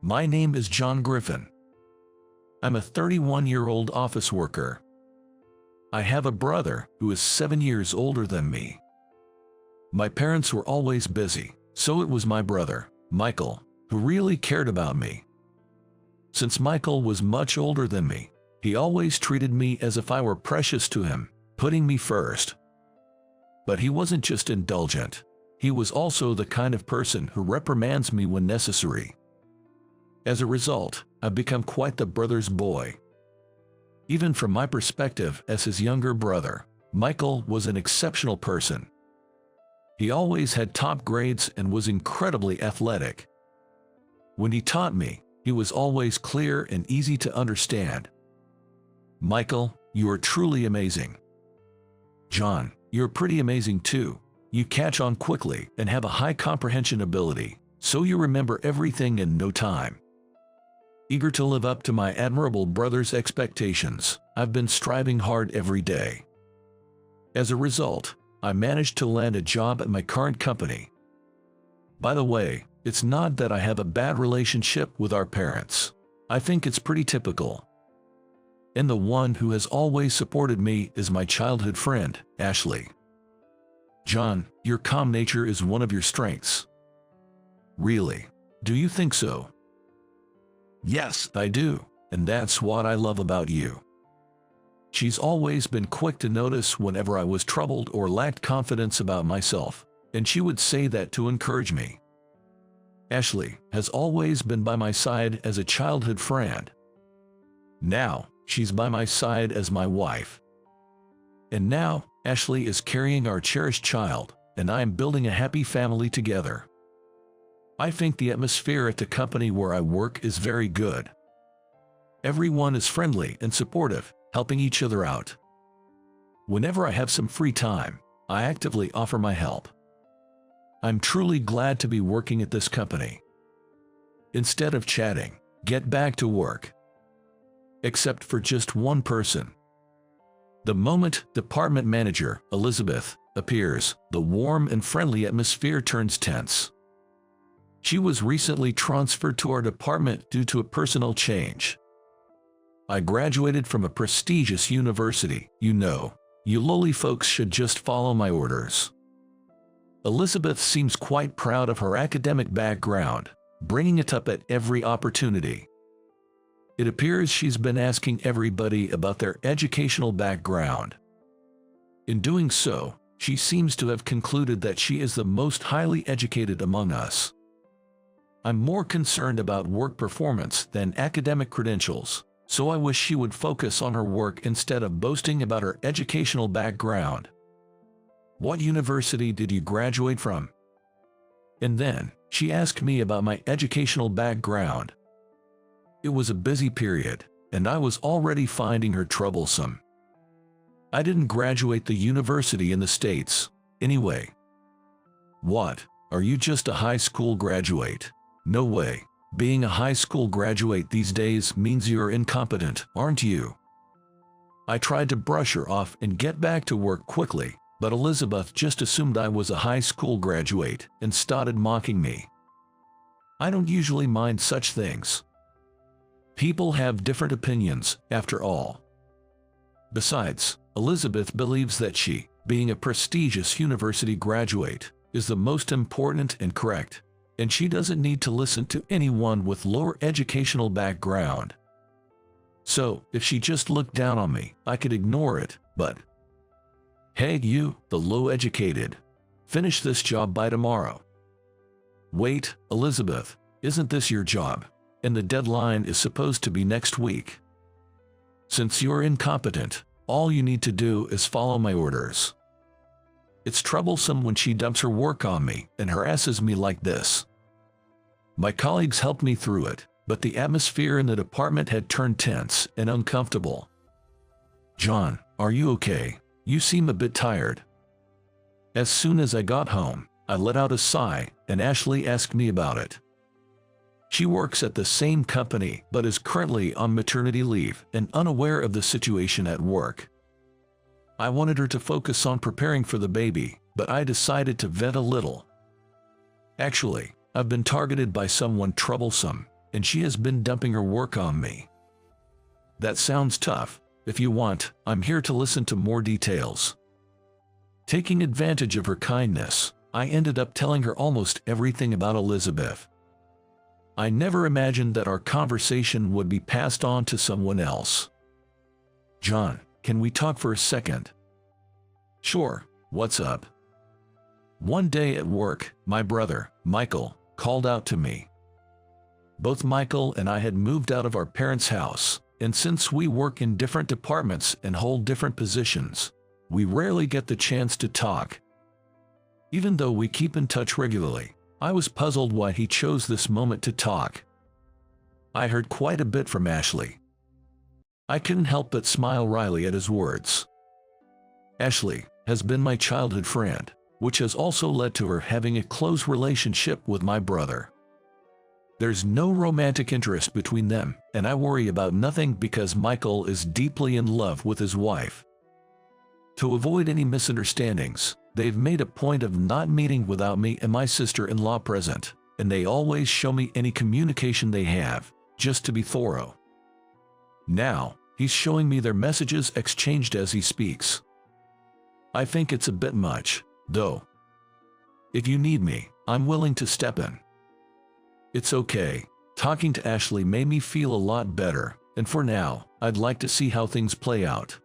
My name is John Griffin. I'm a 31-year-old office worker. I have a brother who is 7 years older than me. My parents were always busy, so it was my brother, Michael, who really cared about me. Since Michael was much older than me, he always treated me as if I were precious to him, putting me first. But he wasn't just indulgent. He was also the kind of person who reprimands me when necessary. As a result, I've become quite the brother's boy. Even from my perspective as his younger brother, Michael was an exceptional person. He always had top grades and was incredibly athletic. When he taught me, he was always clear and easy to understand. Michael, you are truly amazing. John, you're pretty amazing too. You catch on quickly and have a high comprehension ability, so you remember everything in no time. Eager to live up to my admirable brother's expectations, I've been striving hard every day. As a result, I managed to land a job at my current company. By the way, it's not that I have a bad relationship with our parents. I think it's pretty typical. And the one who has always supported me is my childhood friend, Ashley. John, your calm nature is one of your strengths. Really? Do you think so? Yes, I do, and that's what I love about you. She's always been quick to notice whenever I was troubled or lacked confidence about myself, and she would say that to encourage me. Ashley has always been by my side as a childhood friend. Now, she's by my side as my wife. And now, Ashley is carrying our cherished child, and I am building a happy family together. I think the atmosphere at the company where I work is very good. Everyone is friendly and supportive, helping each other out. Whenever I have some free time, I actively offer my help. I'm truly glad to be working at this company. Instead of chatting, get back to work. Except for just one person. The moment department manager, Elizabeth, appears, the warm and friendly atmosphere turns tense. She was recently transferred to our department due to a personal change. I graduated from a prestigious university, you know. You lowly folks should just follow my orders. Elizabeth seems quite proud of her academic background, bringing it up at every opportunity. It appears she's been asking everybody about their educational background. In doing so, she seems to have concluded that she is the most highly educated among us. I'm more concerned about work performance than academic credentials, so I wish she would focus on her work instead of boasting about her educational background. What university did you graduate from? And then, she asked me about my educational background. It was a busy period, and I was already finding her troublesome. I didn't graduate the university in the States, anyway. What? Are you just a high school graduate? No way. Being a high school graduate these days means you're incompetent, aren't you? I tried to brush her off and get back to work quickly, but Elizabeth just assumed I was a high school graduate and started mocking me. I don't usually mind such things. People have different opinions, after all. Besides, Elizabeth believes that she, being a prestigious university graduate, is the most important and correct, and she doesn't need to listen to anyone with lower educational background. So, if she just looked down on me, I could ignore it, but hey you, the low-educated, finish this job by tomorrow. Wait, Elizabeth, isn't this your job? And the deadline is supposed to be next week. Since you're incompetent, all you need to do is follow my orders. It's troublesome when she dumps her work on me and harasses me like this. My colleagues helped me through it, but the atmosphere in the department had turned tense and uncomfortable. John, are you okay? You seem a bit tired. As soon as I got home, I let out a sigh, and Ashley asked me about it. She works at the same company but is currently on maternity leave and unaware of the situation at work. I wanted her to focus on preparing for the baby, but I decided to vent a little. Actually, I've been targeted by someone troublesome, and she has been dumping her work on me. That sounds tough. If you want, I'm here to listen to more details. Taking advantage of her kindness, I ended up telling her almost everything about Elizabeth. I never imagined that our conversation would be passed on to someone else. John, can we talk for a second? Sure, what's up? One day at work, my brother, Michael, called out to me. Both Michael and I had moved out of our parents' house, and since we work in different departments and hold different positions, we rarely get the chance to talk. Even though we keep in touch regularly, I was puzzled why he chose this moment to talk. I heard quite a bit from Ashley. I couldn't help but smile wryly at his words. Ashley has been my childhood friend, which has also led to her having a close relationship with my brother. There's no romantic interest between them, and I worry about nothing because Michael is deeply in love with his wife. To avoid any misunderstandings, they've made a point of not meeting without me and my sister-in-law present, and they always show me any communication they have, just to be thorough. Now, he's showing me their messages exchanged as he speaks. I think it's a bit much, though. If you need me, I'm willing to step in. It's okay. Talking to Ashley made me feel a lot better, and for now, I'd like to see how things play out.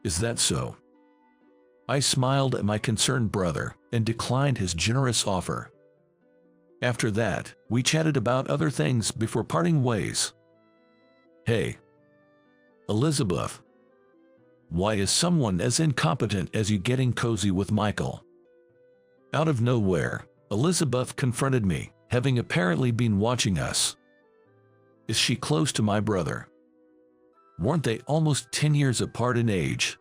Is that so? I smiled at my concerned brother and declined his generous offer. After that, we chatted about other things before parting ways. Hey, Elizabeth. Why is someone as incompetent as you getting cozy with Michael? Out of nowhere, Elizabeth confronted me, having apparently been watching us. Is she close to my brother? Weren't they almost 10 years apart in age?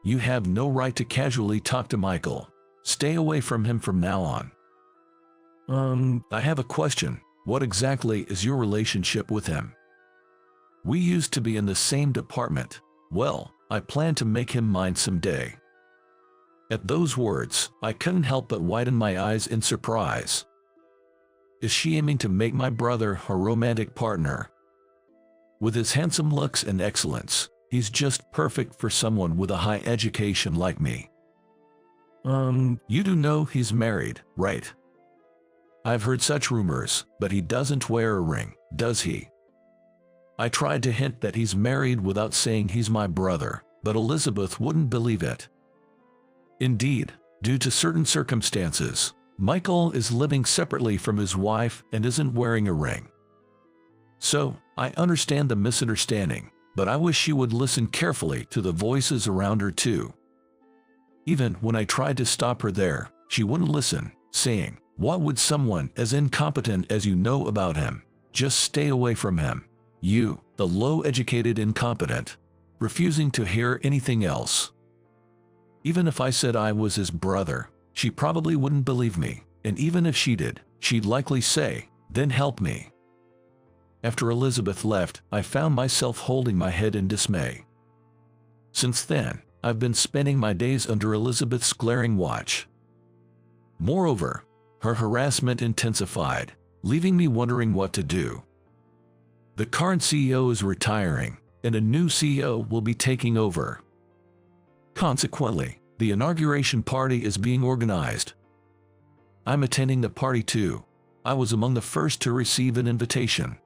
You have no right to casually talk to Michael. Stay away from him from now on. I have a question. What exactly is your relationship with him? We used to be in the same department. Well, I plan to make him mine someday. At those words, I couldn't help but widen my eyes in surprise. Is she aiming to make my brother her romantic partner? With his handsome looks and excellence, he's just perfect for someone with a high education like me. You do know he's married, right? I've heard such rumors, but he doesn't wear a ring, does he? I tried to hint that he's married without saying he's my brother, but Elizabeth wouldn't believe it. Indeed, due to certain circumstances, Michael is living separately from his wife and isn't wearing a ring. So, I understand the misunderstanding, but I wish she would listen carefully to the voices around her too. Even when I tried to stop her there, she wouldn't listen, saying, "What would someone as incompetent as you know about him? Just stay away from him. You, the low-educated incompetent," refusing to hear anything else. Even if I said I was his brother, she probably wouldn't believe me, and even if she did, she'd likely say, "Then help me." After Elizabeth left, I found myself holding my head in dismay. Since then, I've been spending my days under Elizabeth's glaring watch. Moreover, her harassment intensified, leaving me wondering what to do. The current CEO is retiring, and a new CEO will be taking over. Consequently, the inauguration party is being organized. I'm attending the party too. I was among the first to receive an invitation.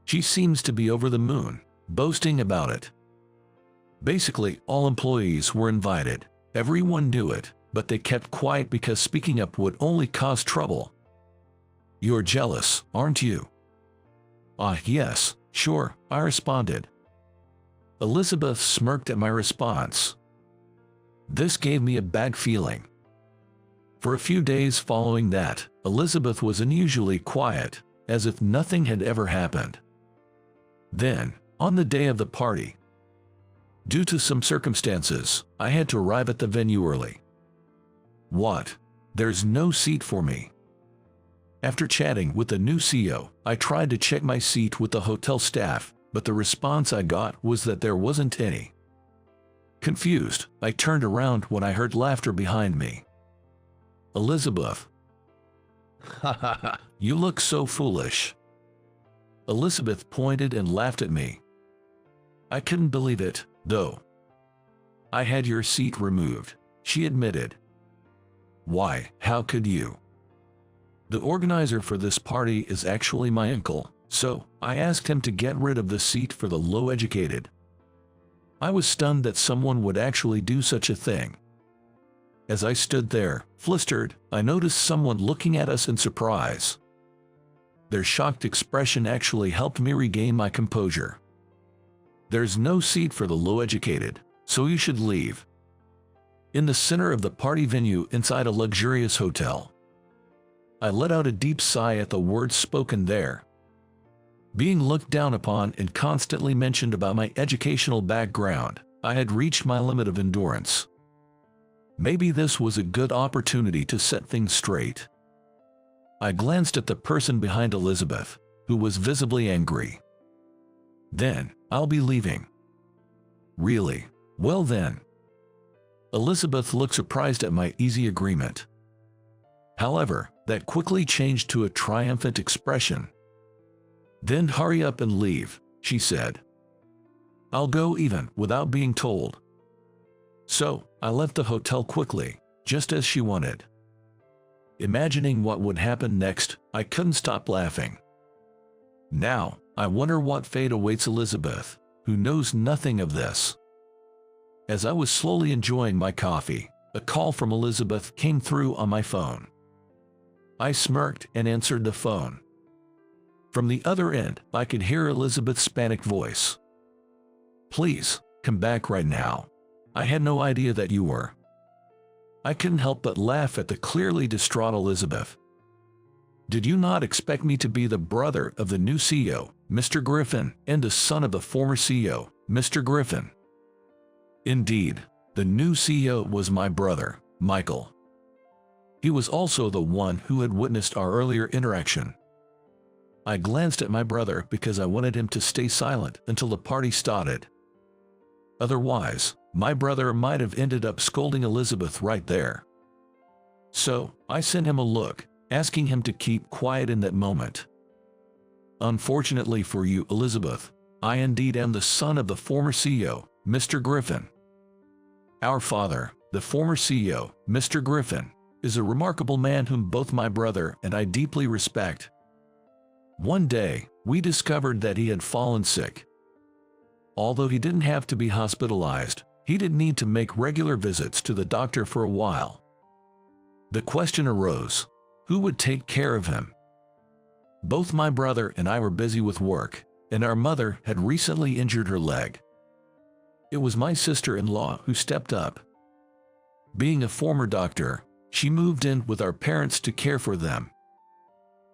She seems to be over the moon, boasting about it. Basically, all employees were invited. Everyone knew it, but they kept quiet because speaking up would only cause trouble. You're jealous, aren't you? Yes, sure, I responded. Elizabeth smirked at my response. This gave me a bad feeling. For a few days following that, Elizabeth was unusually quiet, as if nothing had ever happened. Then, on the day of the party, due to some circumstances, I had to arrive at the venue early. What? There's no seat for me. After chatting with the new CEO, I tried to check my seat with the hotel staff, but the response I got was that there wasn't any. Confused, I turned around when I heard laughter behind me. Elizabeth. Ha ha ha, you look so foolish. Elizabeth pointed and laughed at me. I couldn't believe it, though. I had your seat removed, she admitted. Why, how could you? The organizer for this party is actually my uncle, so I asked him to get rid of the seat for the low-educated. I was stunned that someone would actually do such a thing. As I stood there, flustered, I noticed someone looking at us in surprise. Their shocked expression actually helped me regain my composure. There's no seat for the low-educated, so you should leave. In the center of the party venue inside a luxurious hotel. I let out a deep sigh at the words spoken there. Being looked down upon and constantly mentioned about my educational background, I had reached my limit of endurance. Maybe this was a good opportunity to set things straight. I glanced at the person behind Elizabeth, who was visibly angry. Then, I'll be leaving. Really? Well then. Elizabeth looked surprised at my easy agreement. However, that quickly changed to a triumphant expression. Then hurry up and leave, she said. I'll go even without being told. So, I left the hotel quickly, just as she wanted. Imagining what would happen next, I couldn't stop laughing. Now, I wonder what fate awaits Elizabeth, who knows nothing of this. As I was slowly enjoying my coffee, a call from Elizabeth came through on my phone. I smirked and answered the phone. From the other end, I could hear Elizabeth's panicked voice. Please, come back right now. I had no idea that you were. I couldn't help but laugh at the clearly distraught Elizabeth. Did you not expect me to be the brother of the new CEO, Mr. Griffin, and the son of the former CEO, Mr. Griffin? Indeed, the new CEO was my brother, Michael. He was also the one who had witnessed our earlier interaction. I glanced at my brother because I wanted him to stay silent until the party started. Otherwise, my brother might have ended up scolding Elizabeth right there. So, I sent him a look, asking him to keep quiet in that moment. Unfortunately for you, Elizabeth, I indeed am the son of the former CEO, Mr. Griffin. Our father, the former CEO, Mr. Griffin, is a remarkable man whom both my brother and I deeply respect. One day, we discovered that he had fallen sick. Although he didn't have to be hospitalized, he did need to make regular visits to the doctor for a while. The question arose, who would take care of him? Both my brother and I were busy with work, and our mother had recently injured her leg. It was my sister-in-law who stepped up. Being a former doctor, she moved in with our parents to care for them.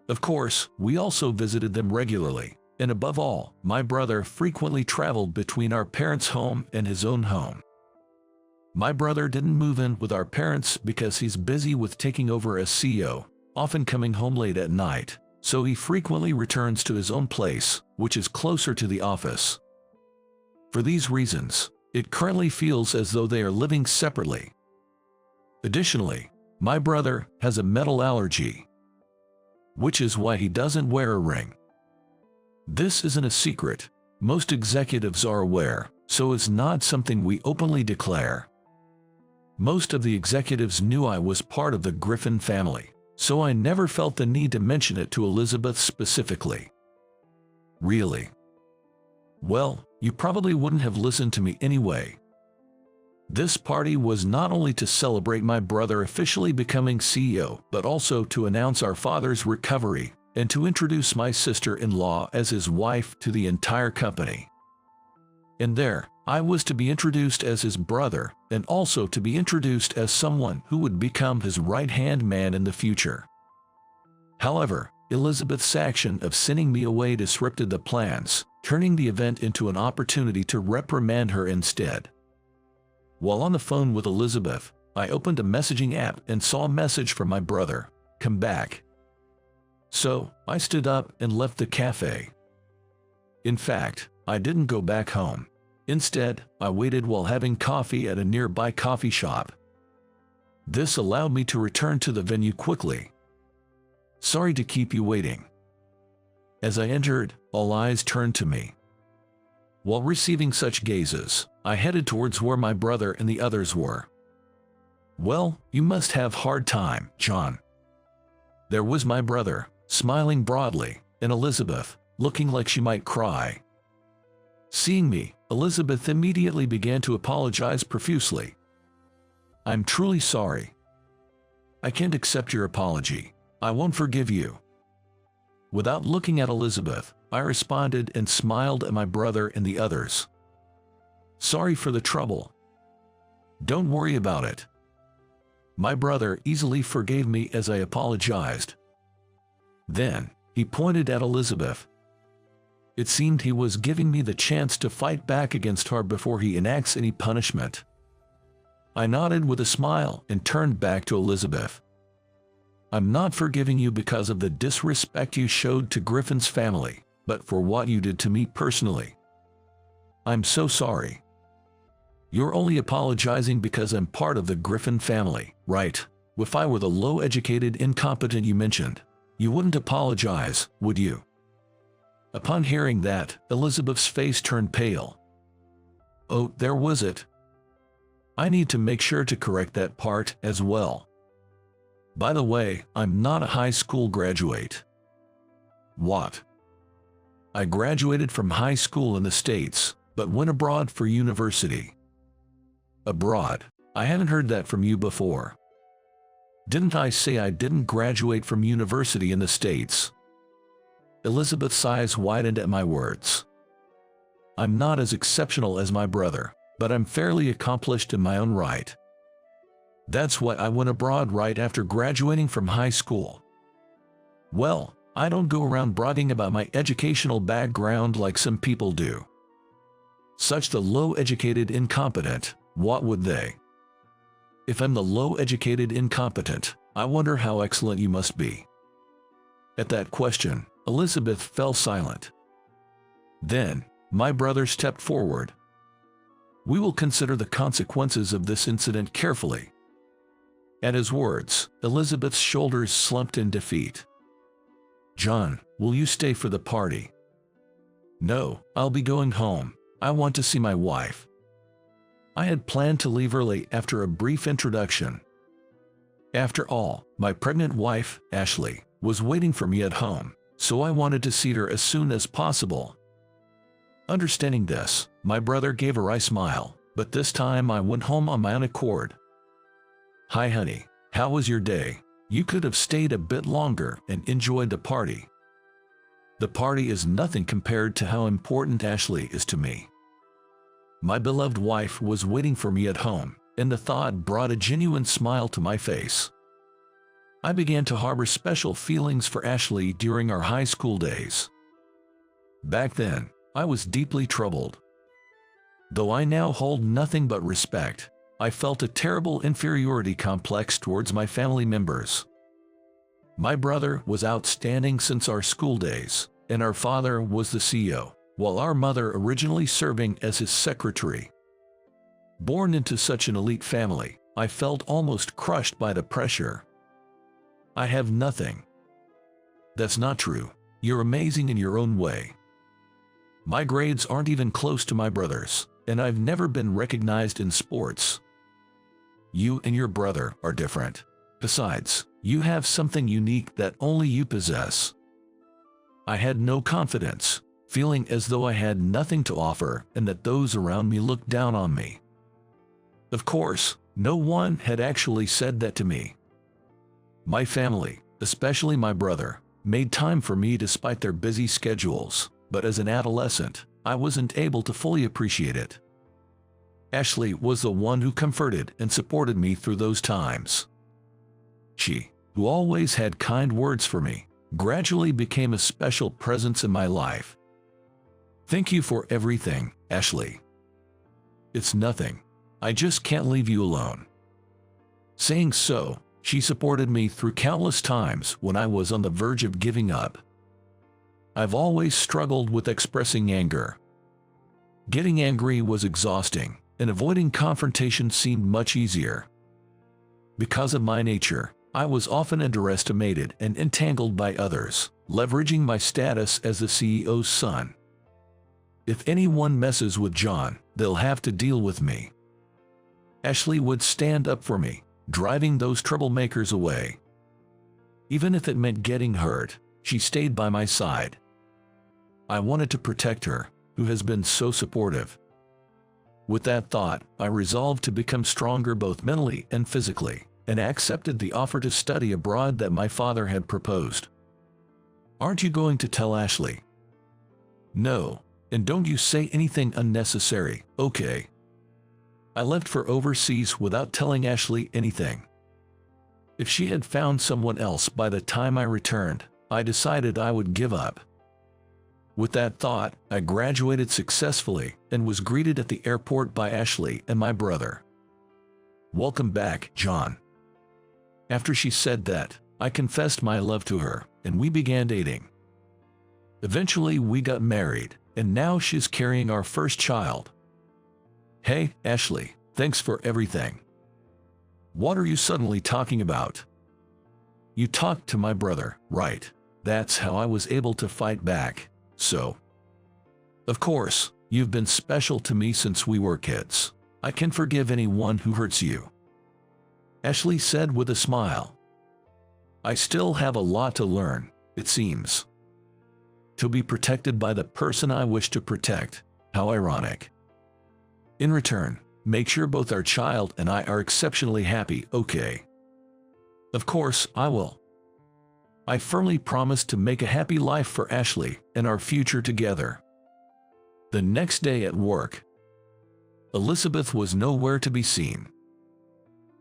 Of course, we also visited them regularly, and above all, my brother frequently traveled between our parents' home and his own home. My brother didn't move in with our parents because he's busy with taking over as CEO, often coming home late at night, so he frequently returns to his own place, which is closer to the office. For these reasons, it currently feels as though they are living separately. Additionally, my brother has a metal allergy, which is why he doesn't wear a ring. This isn't a secret. Most executives are aware, so it's not something we openly declare. Most of the executives knew I was part of the Griffin family, so I never felt the need to mention it to Elizabeth specifically. Really? Well, you probably wouldn't have listened to me anyway. This party was not only to celebrate my brother officially becoming CEO, but also to announce our father's recovery and to introduce my sister-in-law as his wife to the entire company. And there, I was to be introduced as his brother and also to be introduced as someone who would become his right-hand man in the future. However, Elizabeth's action of sending me away disrupted the plans, turning the event into an opportunity to reprimand her instead. While on the phone with Elizabeth, I opened a messaging app and saw a message from my brother, "Come back." So, I stood up and left the cafe. In fact, I didn't go back home. Instead, I waited while having coffee at a nearby coffee shop. This allowed me to return to the venue quickly. Sorry to keep you waiting." As I entered, all eyes turned to me. While receiving such gazes, I headed towards where my brother and the others were. "Well, you must have hard time, John." There was my brother, smiling broadly, and Elizabeth, looking like she might cry. Seeing me, Elizabeth immediately began to apologize profusely. "I'm truly sorry. I can't accept your apology. I won't forgive you." Without looking at Elizabeth, I responded and smiled at my brother and the others. "Sorry for the trouble. Don't worry about it." My brother easily forgave me as I apologized. Then, he pointed at Elizabeth. It seemed he was giving me the chance to fight back against her before he enacts any punishment. I nodded with a smile and turned back to Elizabeth. "I'm not forgiving you because of the disrespect you showed to Griffin's family, but for what you did to me personally. I'm so sorry. You're only apologizing because I'm part of the Griffin family, right? If I were the low-educated incompetent you mentioned, you wouldn't apologize, would you?" Upon hearing that, Elizabeth's face turned pale. "Oh, there was it. I need to make sure to correct that part as well. By the way, I'm not a high school graduate." "What?" "I graduated from high school in the States, but went abroad for university." "Abroad? I haven't heard that from you before." "Didn't I say I didn't graduate from university in the States?" Elizabeth's eyes widened at my words. "I'm not as exceptional as my brother, but I'm fairly accomplished in my own right. That's why I went abroad right after graduating from high school. Well, I don't go around bragging about my educational background like some people do. Such the low-educated incompetent, what would they? If I'm the low-educated incompetent, I wonder how excellent you must be." At that question, Elizabeth fell silent. Then, my brother stepped forward. "We will consider the consequences of this incident carefully." At his words, Elizabeth's shoulders slumped in defeat. "John, will you stay for the party?" "No, I'll be going home. I want to see my wife." I had planned to leave early after a brief introduction. After all, my pregnant wife, Ashley, was waiting for me at home, so I wanted to see her as soon as possible. Understanding this, my brother gave a wry smile, but this time I went home on my own accord. "Hi honey, how was your day? You could have stayed a bit longer and enjoyed the party." "The party is nothing compared to how important Ashley is to me." My beloved wife was waiting for me at home, and the thought brought a genuine smile to my face. I began to harbor special feelings for Ashley during our high school days. Back then, I was deeply troubled. Though I now hold nothing but respect, I felt a terrible inferiority complex towards my family members. My brother was outstanding since our school days, and our father was the CEO, while our mother originally serving as his secretary. Born into such an elite family, I felt almost crushed by the pressure. "I have nothing." "That's not true. You're amazing in your own way. My grades aren't even close to my brother's, and I've never been recognized in sports." "You and your brother are different. Besides, you have something unique that only you possess." I had no confidence, feeling as though I had nothing to offer and that those around me looked down on me. Of course, no one had actually said that to me. My family, especially my brother, made time for me despite their busy schedules, but as an adolescent, I wasn't able to fully appreciate it. Ashley was the one who comforted and supported me through those times. She, who always had kind words for me, gradually became a special presence in my life. "Thank you for everything, Ashley." "It's nothing. I just can't leave you alone." Saying so, she supported me through countless times when I was on the verge of giving up. I've always struggled with expressing anger. Getting angry was exhausting, and avoiding confrontation seemed much easier. Because of my nature, I was often underestimated and entangled by others, leveraging my status as the CEO's son. If anyone messes with John, they'll have to deal with me. Ashley would stand up for me, driving those troublemakers away. Even if it meant getting hurt, she stayed by my side. I wanted to protect her, who has been so supportive. With that thought, I resolved to become stronger both mentally and physically, and accepted the offer to study abroad that my father had proposed. "Aren't you going to tell Ashley?" "No, and don't you say anything unnecessary, okay?" I left for overseas without telling Ashley anything. If she had found someone else by the time I returned, I decided I would give up. With that thought, I graduated successfully and was greeted at the airport by Ashley and my brother. "Welcome back, John." After she said that, I confessed my love to her, and we began dating. Eventually we got married, and now she's carrying our first child. "Hey, Ashley, thanks for everything." "What are you suddenly talking about?" "You talked to my brother, right? That's how I was able to fight back, so." "Of course, you've been special to me since we were kids. I can forgive anyone who hurts you," Ashley said with a smile. "I still have a lot to learn, it seems. To be protected by the person I wish to protect, how ironic. In return, make sure both our child and I are exceptionally happy, okay?" "Of course, I will." I firmly promised to make a happy life for Ashley and our future together. The next day at work, Elizabeth was nowhere to be seen.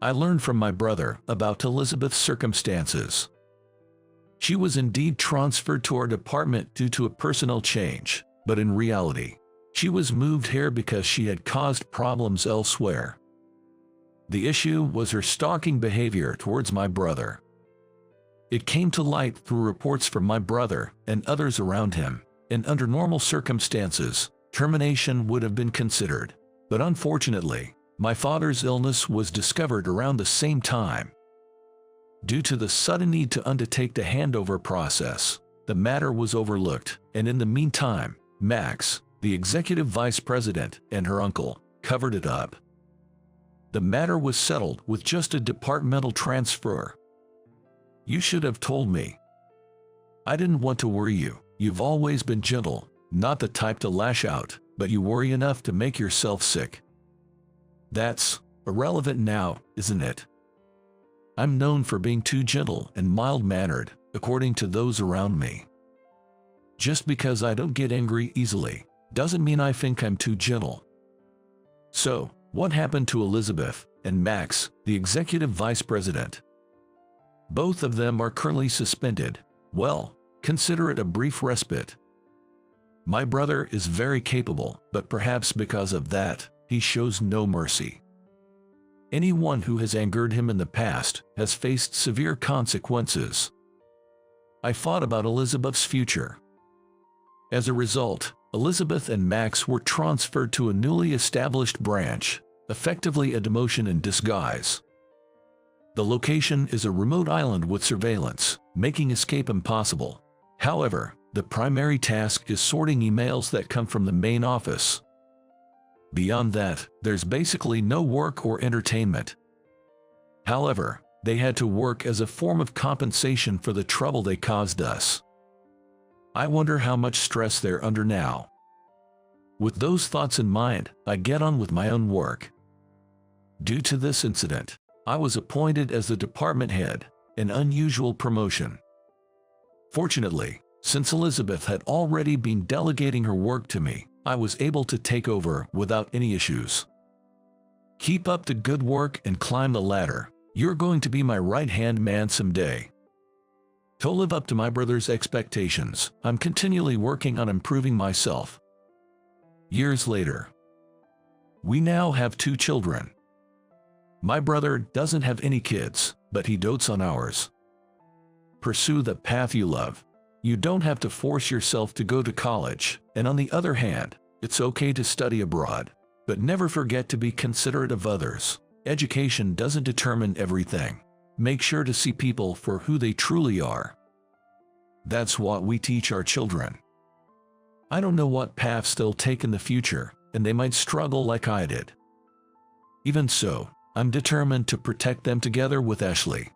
I learned from my brother about Elizabeth's circumstances. She was indeed transferred to our department due to a personnel change, but in reality, she was moved here because she had caused problems elsewhere. The issue was her stalking behavior towards my brother. It came to light through reports from my brother and others around him, and under normal circumstances, termination would have been considered. But unfortunately, my father's illness was discovered around the same time. Due to the sudden need to undertake the handover process, the matter was overlooked, and in the meantime, Max, the executive vice president, and her uncle covered it up. The matter was settled with just a departmental transfer. "You should have told me. I didn't want to worry you. You've always been gentle, not the type to lash out, but you worry enough to make yourself sick." That's irrelevant now, isn't it? I'm known for being too gentle and mild-mannered, according to those around me. Just because I don't get angry easily, doesn't mean I think I'm too gentle. So, what happened to Elizabeth and Max, the executive vice president? Both of them are currently suspended. Well, consider it a brief respite. My brother is very capable, but perhaps because of that, he shows no mercy. Anyone who has angered him in the past has faced severe consequences. I thought about Elizabeth's future. As a result, Elizabeth and Max were transferred to a newly established branch, effectively a demotion in disguise. The location is a remote island with surveillance, making escape impossible. However, the primary task is sorting emails that come from the main office. Beyond that, there's basically no work or entertainment. However, they had to work as a form of compensation for the trouble they caused us. I wonder how much stress they're under now. With those thoughts in mind, I get on with my own work. Due to this incident, I was appointed as the department head, an unusual promotion. Fortunately, since Elizabeth had already been delegating her work to me, I was able to take over without any issues. Keep up the good work and climb the ladder. You're going to be my right-hand man someday. To live up to my brother's expectations, I'm continually working on improving myself. Years later, we now have 2 children. My brother doesn't have any kids, but he dotes on ours. Pursue the path you love. You don't have to force yourself to go to college, and on the other hand, it's okay to study abroad. But never forget to be considerate of others. Education doesn't determine everything. Make sure to see people for who they truly are. That's what we teach our children. I don't know what paths they'll take in the future, and they might struggle like I did. Even so, I'm determined to protect them together with Ashley.